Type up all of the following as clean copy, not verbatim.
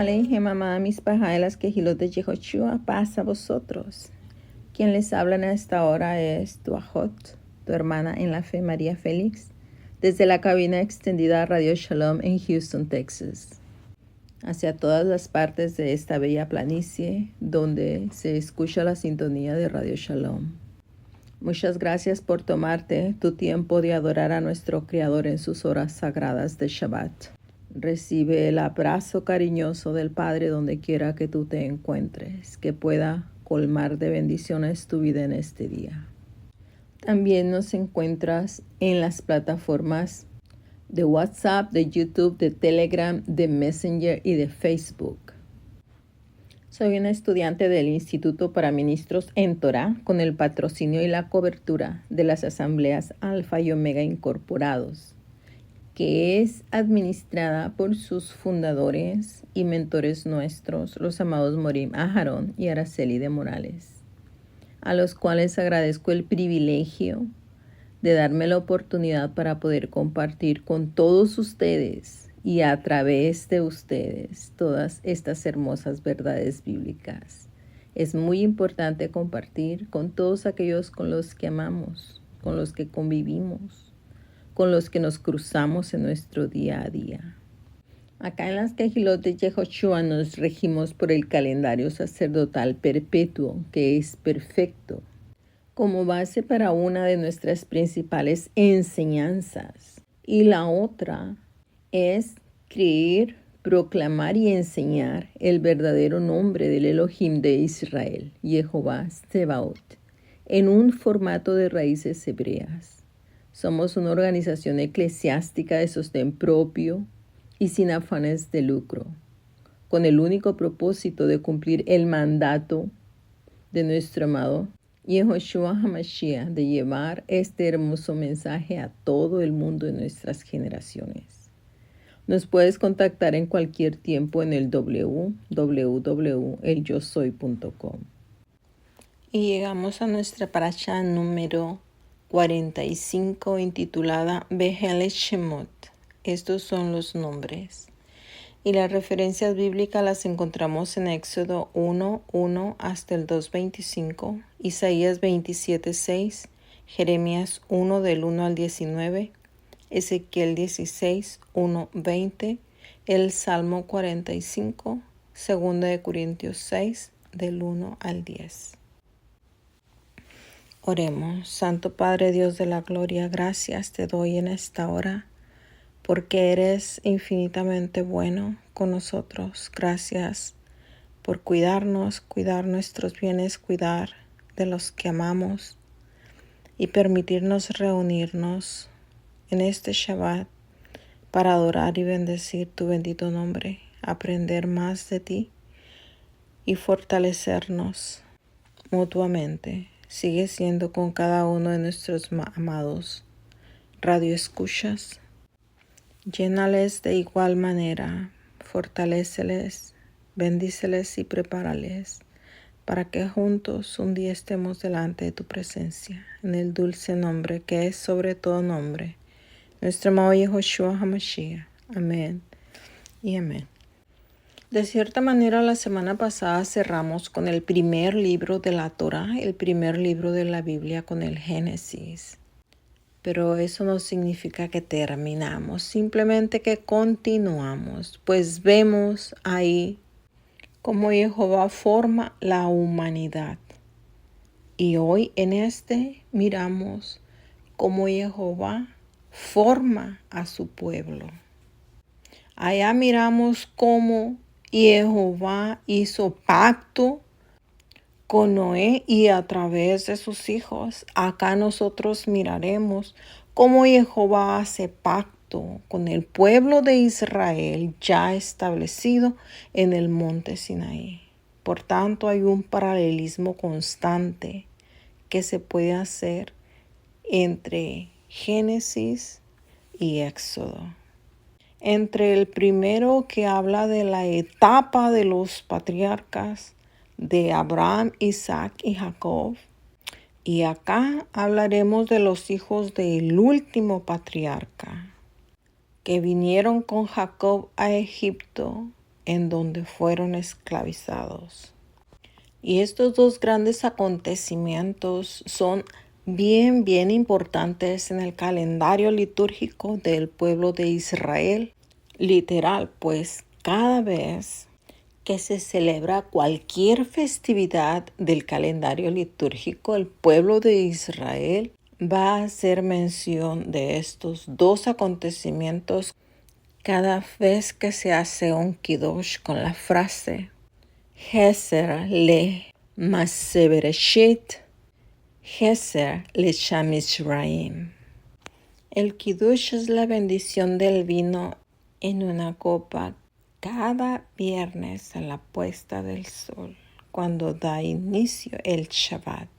Shalom Aleichem, amada mis pajaelas, que Hilot de Yehoshua, paz a vosotros. Quien les habla en esta hora es tu ajot, tu hermana en la fe, María Félix, desde la cabina extendida Radio Shalom en Houston, Texas, hacia todas las partes de esta bella planicie donde se escucha la sintonía de Radio Shalom. Muchas gracias por tomarte tu tiempo de adorar a nuestro Creador en sus horas sagradas de Shabbat. Recibe el abrazo cariñoso del Padre donde quiera que tú te encuentres, que pueda colmar de bendiciones tu vida en este día. También nos encuentras en las plataformas de WhatsApp, de YouTube, de Telegram, de Messenger y de Facebook. Soy una estudiante del Instituto para Ministros en Torah con el patrocinio y la cobertura de las asambleas Alfa y Omega Incorporados, que es administrada por sus fundadores y mentores nuestros, los amados Morim Aharon y Araceli de Morales, a los cuales agradezco el privilegio de darme la oportunidad para poder compartir con todos ustedes y a través de ustedes todas estas hermosas verdades bíblicas. Es muy importante compartir con todos aquellos con los que amamos, con los que convivimos, con los que nos cruzamos en nuestro día a día. Acá en las Kehilot de Yehoshua nos regimos por el calendario sacerdotal perpetuo, que es perfecto, como base para una de nuestras principales enseñanzas. Y la otra es creer, proclamar y enseñar el verdadero nombre del Elohim de Israel, Jehová Tsebaot, en un formato de raíces hebreas. Somos una organización eclesiástica de sostén propio y sin afanes de lucro, con el único propósito de cumplir el mandato de nuestro amado Yehoshua HaMashiach de llevar este hermoso mensaje a todo el mundo en nuestras generaciones. Nos puedes contactar en cualquier tiempo en el www.elyosoy.com. Y llegamos a nuestra parasha número 45 intitulada Behel Shemot. Estos son los nombres. Y las referencias bíblicas las encontramos en Éxodo 1:1 hasta el 2:25, Isaías 27:6, Jeremías 1 del 1 al 19, Ezequiel 16, 1-20, el Salmo 45, 2 de Corintios 6, del 1 al 10. Oremos. Santo Padre Dios de la gloria, gracias te doy en esta hora, porque eres infinitamente bueno con nosotros. Gracias por cuidarnos, cuidar nuestros bienes, cuidar de los que amamos y permitirnos reunirnos en este Shabbat para adorar y bendecir tu bendito nombre, aprender más de ti y fortalecernos mutuamente. Sigue siendo con cada uno de nuestros amados radioescuchas. Llénales de igual manera, fortaléceles, bendíceles y prepárales para que juntos un día estemos delante de tu presencia, en el dulce nombre que es sobre todo nombre, nuestro amado Yehoshua HaMashiach. Amén y amén. De cierta manera, la semana pasada cerramos con el primer libro de la Torah, el primer libro de la Biblia, con el Génesis. Pero eso no significa que terminamos, simplemente que continuamos, pues vemos ahí cómo Jehová forma la humanidad. Y hoy en miramos cómo Jehová forma a su pueblo. Allá miramos cómo Jehová hizo pacto con Noé y a través de sus hijos. Acá nosotros miraremos cómo Jehová hace pacto con el pueblo de Israel ya establecido en el monte Sinaí. Por tanto, hay un paralelismo constante que se puede hacer entre Génesis y Éxodo. Entre el primero, que habla de la etapa de los patriarcas de Abraham, Isaac y Jacob, y acá hablaremos de los hijos del último patriarca que vinieron con Jacob a Egipto en donde fueron esclavizados. Y estos dos grandes acontecimientos son bien importantes en el calendario litúrgico del pueblo de Israel. Literal, pues cada vez que se celebra cualquier festividad del calendario litúrgico, el pueblo de Israel va a hacer mención de estos dos acontecimientos cada vez que se hace un kiddush con la frase Heser le Maaseh Bereshit, Heser le Shamishraim. El kiddush es la bendición del vino en una copa cada viernes a la puesta del sol, cuando da inicio el Shabbat.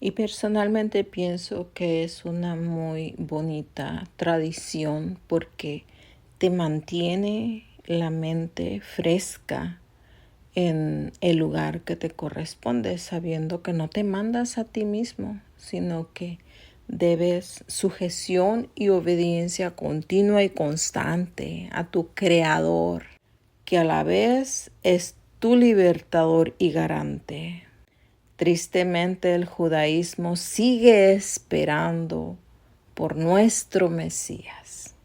Y personalmente pienso que es una muy bonita tradición porque te mantiene la mente fresca en el lugar que te corresponde, sabiendo que no te mandas a ti mismo, sino que debes sujeción y obediencia continua y constante a tu Creador, que a la vez es tu libertador y garante. Tristemente, el judaísmo sigue esperando por nuestro Mesías,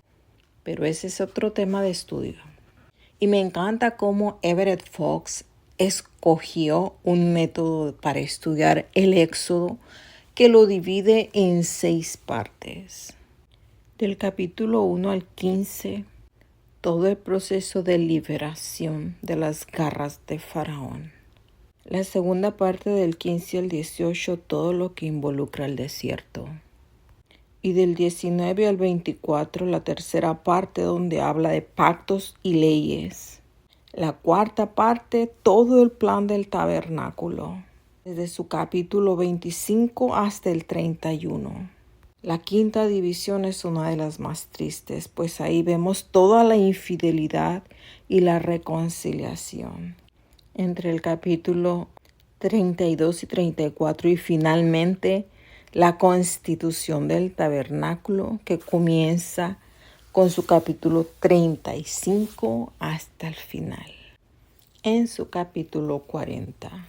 pero ese es otro tema de estudio. Y me encanta cómo Everett Fox escogió un método para estudiar el Éxodo que lo divide en 6 partes. Del capítulo 1 al 15, todo el proceso de liberación de las garras de Faraón. La segunda parte del 15 al 18, todo lo que involucra el desierto. Y del 19 al 24, la tercera parte donde habla de pactos y leyes. La cuarta parte, todo el plan del tabernáculo, desde su capítulo 25 hasta el 31. La quinta división es una de las más tristes, pues ahí vemos toda la infidelidad y la reconciliación. Entre el capítulo 32 y 34 y finalmente la constitución del tabernáculo que comienza con su capítulo 35 hasta el final, en su capítulo 40.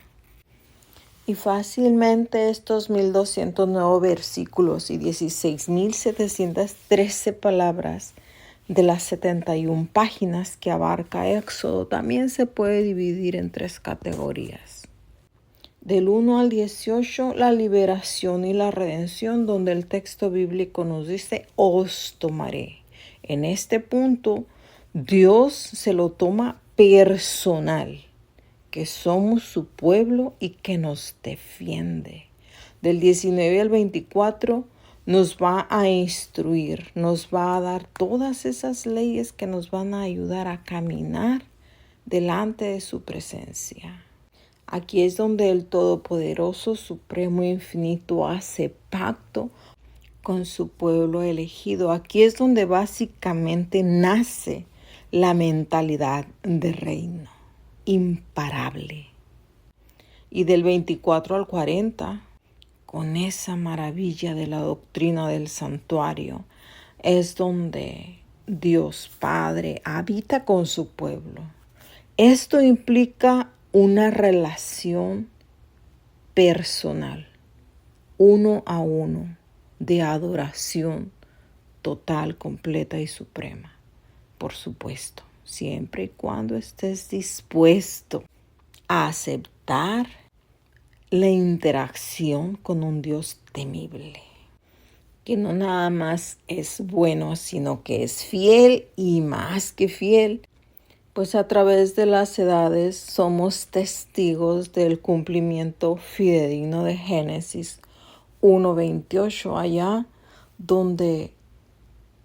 Y fácilmente estos 1209 versículos y 16.713 palabras de las 71 páginas que abarca Éxodo también se puede dividir en 3 categorías. Del 1 al 18, la liberación y la redención, donde el texto bíblico nos dice, os tomaré. En este punto, Dios se lo toma personal, que somos su pueblo y que nos defiende. Del 19 al 24 nos va a instruir, nos va a dar todas esas leyes que nos van a ayudar a caminar delante de su presencia. Aquí es donde el Todopoderoso, Supremo, Infinito hace pacto con su pueblo elegido. Aquí es donde básicamente nace la mentalidad de reino, imparable. Y del 24 al 40, con esa maravilla de la doctrina del santuario, es donde Dios Padre habita con su pueblo. Esto implica una relación personal, uno a uno, de adoración total, completa y suprema. Por supuesto, siempre y cuando estés dispuesto a aceptar la interacción con un Dios temible, que no nada más es bueno, sino que es fiel y más que fiel. Pues a través de las edades somos testigos del cumplimiento fidedigno de Génesis 1:28, allá donde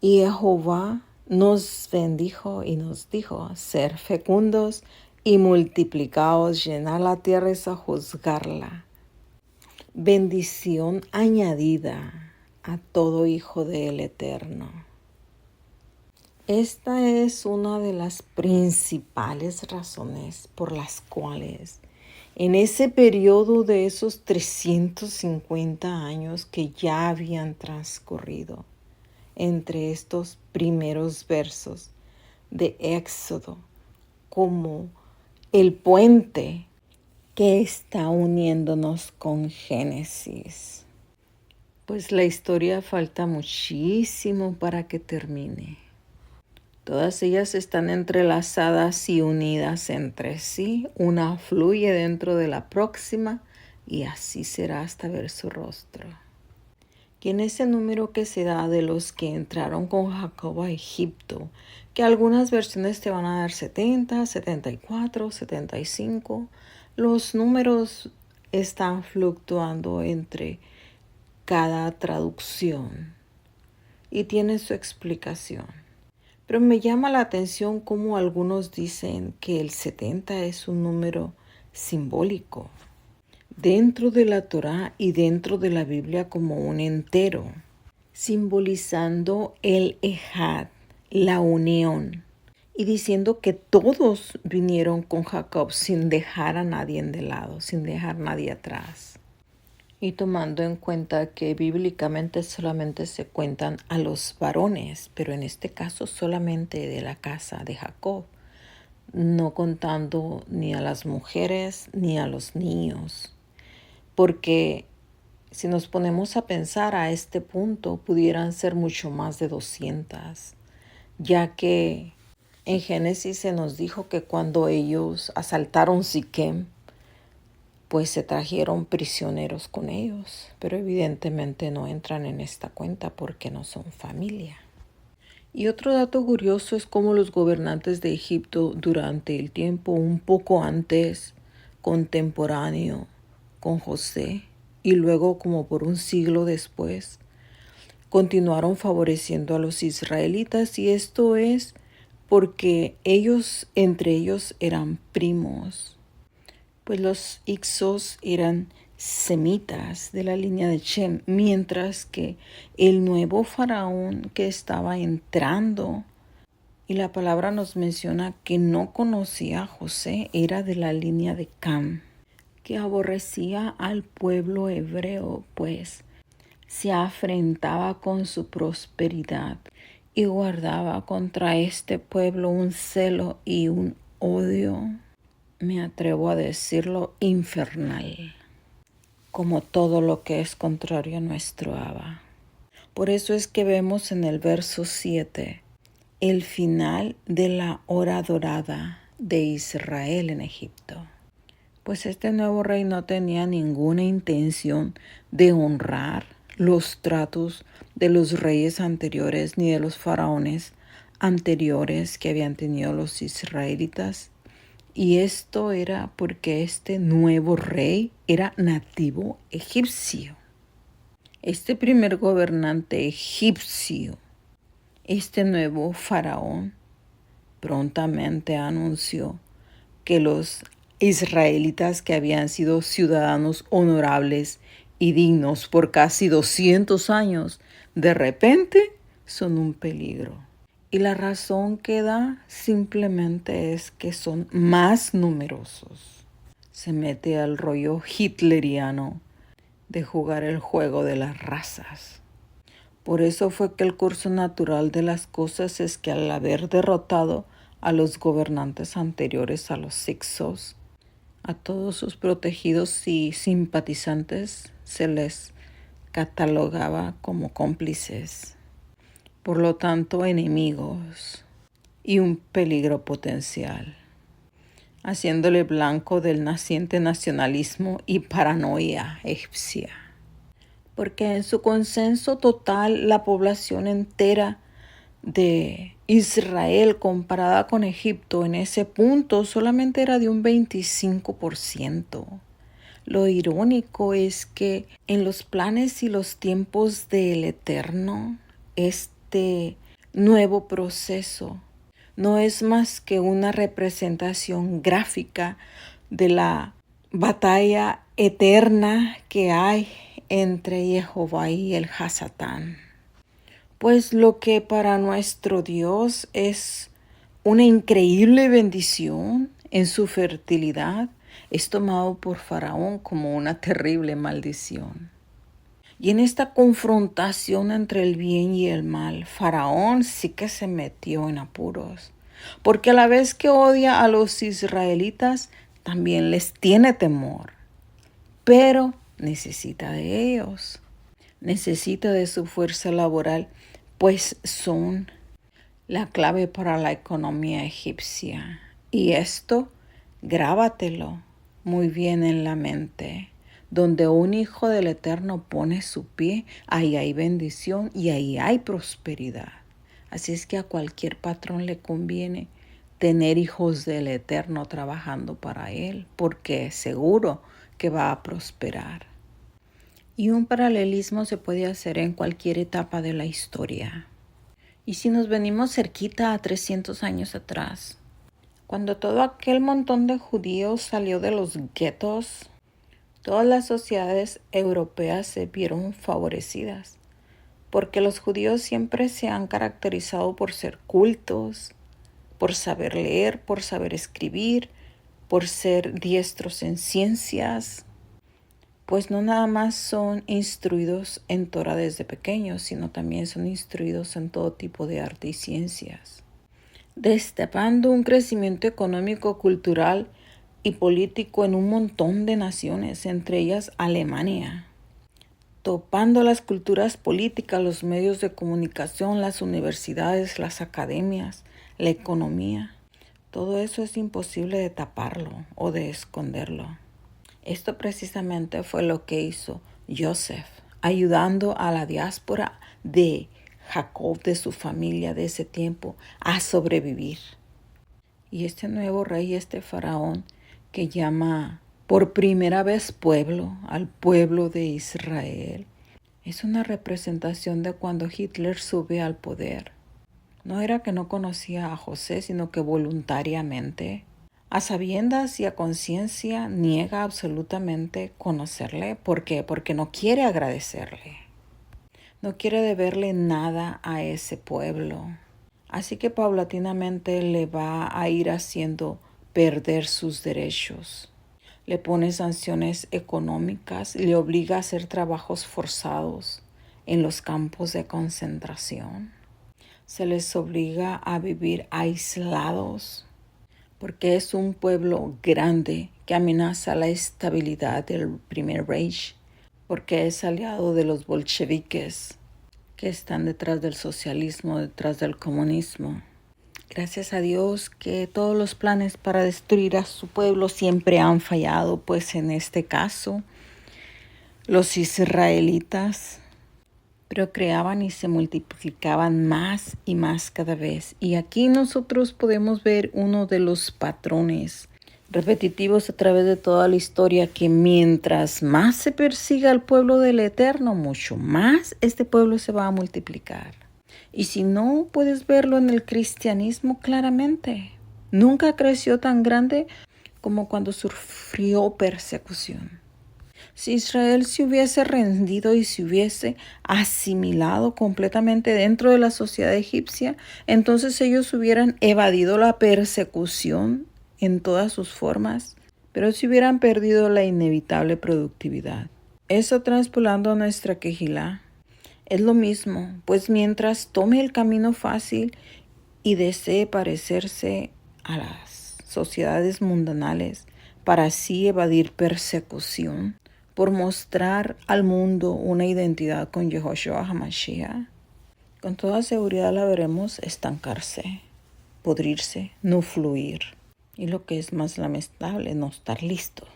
Jehová nos bendijo y nos dijo, ser fecundos y multiplicaos, llenar la tierra y sojuzgarla. Bendición añadida a todo hijo del Eterno. Esta es una de las principales razones por las cuales en ese periodo de esos 350 años que ya habían transcurrido entre estos primeros versos de Éxodo, como el puente que está uniéndonos con Génesis. Pues la historia falta muchísimo para que termine. Todas ellas están entrelazadas y unidas entre sí. Una fluye dentro de la próxima y así será hasta ver su rostro. Y en ese número que se da de los que entraron con Jacob a Egipto, que algunas versiones te van a dar 70, 74, 75, los números están fluctuando entre cada traducción y tiene su explicación. Pero me llama la atención cómo algunos dicen que el 70 es un número simbólico dentro de la Torá y dentro de la Biblia como un entero, simbolizando el Ejad, la unión, y diciendo que todos vinieron con Jacob sin dejar a nadie de lado, sin dejar a nadie atrás. Y tomando en cuenta que bíblicamente solamente se cuentan a los varones, pero en este caso solamente de la casa de Jacob, no contando ni a las mujeres ni a los niños. Porque si nos ponemos a pensar a este punto, pudieran ser mucho más de 200, ya que en Génesis se nos dijo que cuando ellos asaltaron Siquem, pues se trajeron prisioneros con ellos, pero evidentemente no entran en esta cuenta porque no son familia. Y otro dato curioso es cómo los gobernantes de Egipto durante el tiempo un poco antes, contemporáneo con José, y luego como por un siglo después, continuaron favoreciendo a los israelitas, y esto es porque entre ellos eran primos. Pues los Ixos eran semitas de la línea de Shem, mientras que el nuevo faraón que estaba entrando, y la palabra nos menciona que no conocía a José, era de la línea de Cam, que aborrecía al pueblo hebreo, pues se afrentaba con su prosperidad y guardaba contra este pueblo un celo y un odio, me atrevo a decirlo, infernal, como todo lo que es contrario a nuestro Abba. Por eso es que vemos en el verso 7 el final de la hora dorada de Israel en Egipto. Pues este nuevo rey no tenía ninguna intención de honrar los tratos de los reyes anteriores ni de los faraones anteriores que habían tenido los israelitas. Y esto era porque este nuevo rey era nativo egipcio. Este primer gobernante egipcio, este nuevo faraón, prontamente anunció que los israelitas que habían sido ciudadanos honorables y dignos por casi 200 años, de repente son un peligro. Y la razón que da simplemente es que son más numerosos. Se mete al rollo hitleriano de jugar el juego de las razas. Por eso fue que el curso natural de las cosas es que al haber derrotado a los gobernantes anteriores, a los Hyksos, a todos sus protegidos y simpatizantes se les catalogaba como cómplices, por lo tanto enemigos y un peligro potencial, haciéndole blanco del naciente nacionalismo y paranoia egipcia. Porque en su consenso total la población entera de Israel comparada con Egipto en ese punto solamente era de un 25%. Lo irónico es que en los planes y los tiempos del Eterno, este nuevo proceso no es más que una representación gráfica de la batalla eterna que hay entre Jehová y el Hasatán. Pues lo que para nuestro Dios es una increíble bendición en su fertilidad, es tomado por Faraón como una terrible maldición. Y en esta confrontación entre el bien y el mal, Faraón sí que se metió en apuros, porque a la vez que odia a los israelitas, también les tiene temor, pero necesita de ellos, necesita de su fuerza laboral, pues son la clave para la economía egipcia. Y esto, grábatelo muy bien en la mente. Donde un hijo del Eterno pone su pie, ahí hay bendición y ahí hay prosperidad. Así es que a cualquier patrón le conviene tener hijos del Eterno trabajando para él, porque seguro que va a prosperar. Y un paralelismo se puede hacer en cualquier etapa de la historia. Y si nos venimos cerquita a 300 años atrás, cuando todo aquel montón de judíos salió de los guetos, todas las sociedades europeas se vieron favorecidas, porque los judíos siempre se han caracterizado por ser cultos, por saber leer, por saber escribir, por ser diestros en ciencias, pues no nada más son instruidos en Torah desde pequeños, sino también son instruidos en todo tipo de arte y ciencias, destapando un crecimiento económico, cultural y político en un montón de naciones, entre ellas Alemania, topando las culturas políticas, los medios de comunicación, las universidades, las academias, la economía. Todo eso es imposible de taparlo o de esconderlo. Esto precisamente fue lo que hizo Joseph, ayudando a la diáspora de Jacob, de su familia de ese tiempo, a sobrevivir. Y este nuevo rey, este faraón, que llama por primera vez pueblo al pueblo de Israel, es una representación de cuando Hitler sube al poder. No era que no conocía a José, sino que voluntariamente, a sabiendas y a conciencia, niega absolutamente conocerle. ¿Por qué? Porque no quiere agradecerle. No quiere deberle nada a ese pueblo. Así que paulatinamente le va a ir haciendo perder sus derechos. Le pone sanciones económicas, le obliga a hacer trabajos forzados en los campos de concentración. Se les obliga a vivir aislados, porque es un pueblo grande que amenaza la estabilidad del Primer Reich, porque es aliado de los bolcheviques que están detrás del socialismo, detrás del comunismo. Gracias a Dios que todos los planes para destruir a su pueblo siempre han fallado, pues en este caso los israelitas procreaban y se multiplicaban más y más cada vez. Y aquí nosotros podemos ver uno de los patrones repetitivos a través de toda la historia, que mientras más se persiga al pueblo del Eterno, mucho más este pueblo se va a multiplicar. Y si no, puedes verlo en el cristianismo claramente. Nunca creció tan grande como cuando sufrió persecución. Si Israel se hubiese rendido y se hubiese asimilado completamente dentro de la sociedad egipcia, entonces ellos hubieran evadido la persecución en todas sus formas, pero se hubieran perdido la inevitable productividad. Eso, transpolando a nuestra quejilá, es lo mismo, pues mientras tome el camino fácil y desee parecerse a las sociedades mundanales para así evadir persecución, por mostrar al mundo una identidad con Yehoshua HaMashiach, con toda seguridad la veremos estancarse, podrirse, no fluir. Y lo que es más lamentable, no estar listo.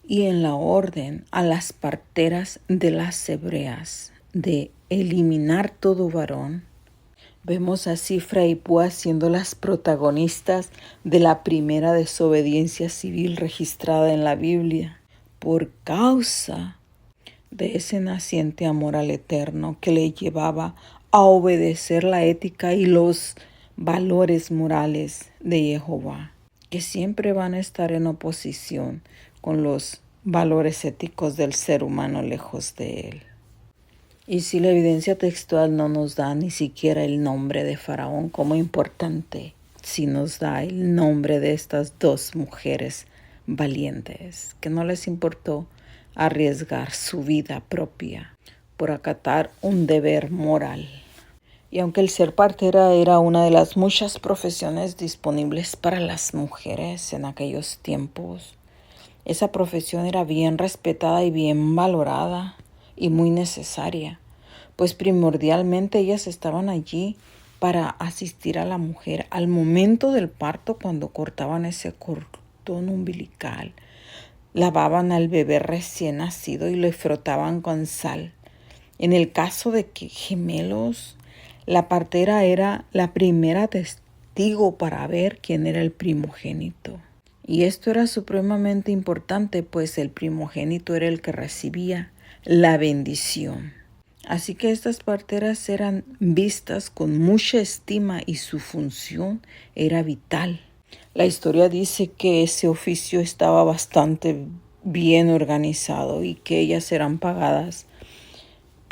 Y en la orden a las parteras de las hebreas de eliminar todo varón, vemos a Sifra y Púa siendo las protagonistas de la primera desobediencia civil registrada en la Biblia, por causa de ese naciente amor al Eterno que le llevaba a obedecer la ética y los valores morales de Jehová, que siempre van a estar en oposición con los valores éticos del ser humano lejos de él. Y si la evidencia textual no nos da ni siquiera el nombre de Faraón como importante, sí nos da el nombre de estas dos mujeres valientes, que no les importó arriesgar su vida propia por acatar un deber moral. Y aunque el ser partera era una de las muchas profesiones disponibles para las mujeres en aquellos tiempos, esa profesión era bien respetada y bien valorada y muy necesaria, pues primordialmente ellas estaban allí para asistir a la mujer al momento del parto, cuando cortaban ese cordón umbilical, lavaban al bebé recién nacido y le frotaban con sal. En el caso de que gemelos, la partera era la primera testigo para ver quién era el primogénito. Y esto era supremamente importante, pues el primogénito era el que recibía la bendición. Así que estas parteras eran vistas con mucha estima y su función era vital. La historia dice que ese oficio estaba bastante bien organizado y que ellas eran pagadas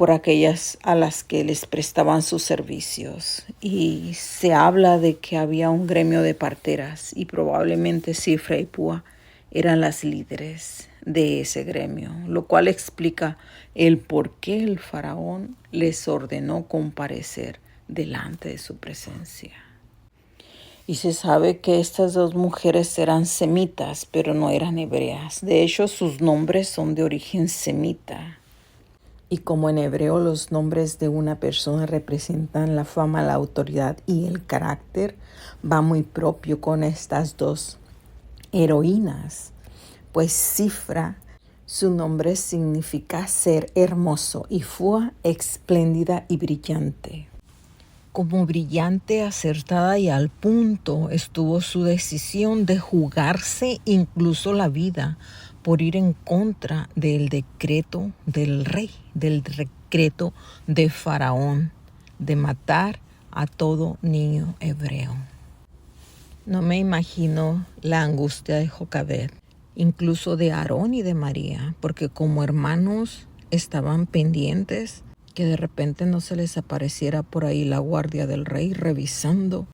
por aquellas a las que les prestaban sus servicios. Y se habla de que había un gremio de parteras y probablemente Cifra y Púa eran las líderes de ese gremio, lo cual explica el por qué el faraón les ordenó comparecer delante de su presencia. Y se sabe que estas dos mujeres eran semitas, pero no eran hebreas. De hecho, sus nombres son de origen semita. Y como en hebreo los nombres de una persona representan la fama, la autoridad y el carácter, va muy propio con estas dos heroínas. Pues Cifra, su nombre significa ser hermoso, y Fua, espléndida y brillante. Como brillante, acertada y al punto estuvo su decisión de jugarse incluso la vida por ir en contra del decreto del rey, del decreto de Faraón, de matar a todo niño hebreo. No me imagino la angustia de Jocabed, incluso de Aarón y de María, porque como hermanos estaban pendientes que de repente no se les apareciera por ahí la guardia del rey revisando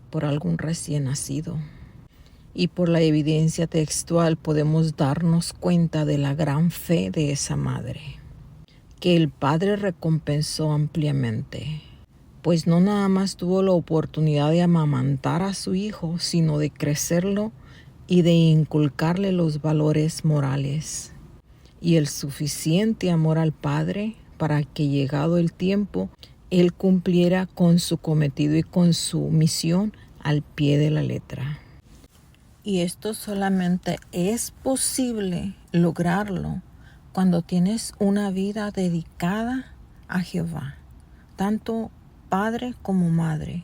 por algún recién nacido. Y por la evidencia textual podemos darnos cuenta de la gran fe de esa madre, que el padre recompensó ampliamente, pues no nada más tuvo la oportunidad de amamantar a su hijo, sino de crecerlo y de inculcarle los valores morales y el suficiente amor al padre para que, llegado el tiempo, él cumpliera con su cometido y con su misión al pie de la letra. Y esto solamente es posible lograrlo cuando tienes una vida dedicada a Jehová, tanto padre como madre,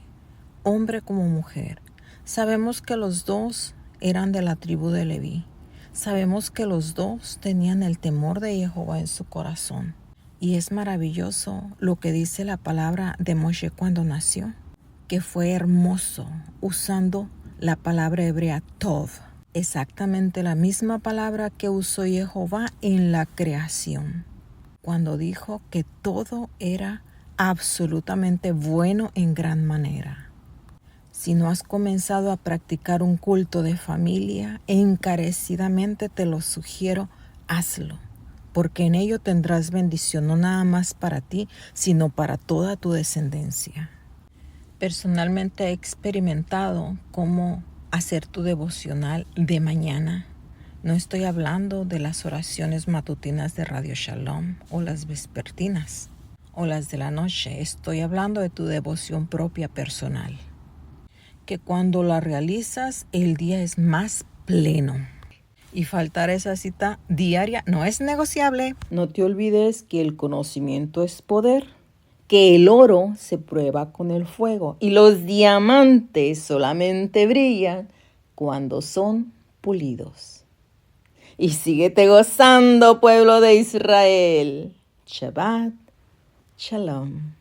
hombre como mujer. Sabemos que los dos eran de la tribu de Leví. Sabemos que los dos tenían el temor de Jehová en su corazón. Y es maravilloso lo que dice la palabra de Moshe cuando nació, que fue hermoso, usando la palabra hebrea tov, exactamente la misma palabra que usó Jehová en la creación, cuando dijo que todo era absolutamente bueno en gran manera. Si no has comenzado a practicar un culto de familia, encarecidamente te lo sugiero, hazlo, porque en ello tendrás bendición no nada más para ti, sino para toda tu descendencia. Personalmente he experimentado cómo hacer tu devocional de mañana. No estoy hablando de las oraciones matutinas de Radio Shalom o las vespertinas o las de la noche. Estoy hablando de tu devoción propia personal, que cuando la realizas el día es más pleno. Y faltar esa cita diaria no es negociable. No te olvides que el conocimiento es poder, que el oro se prueba con el fuego y los diamantes solamente brillan cuando son pulidos. Y síguete gozando, pueblo de Israel. Shabbat Shalom.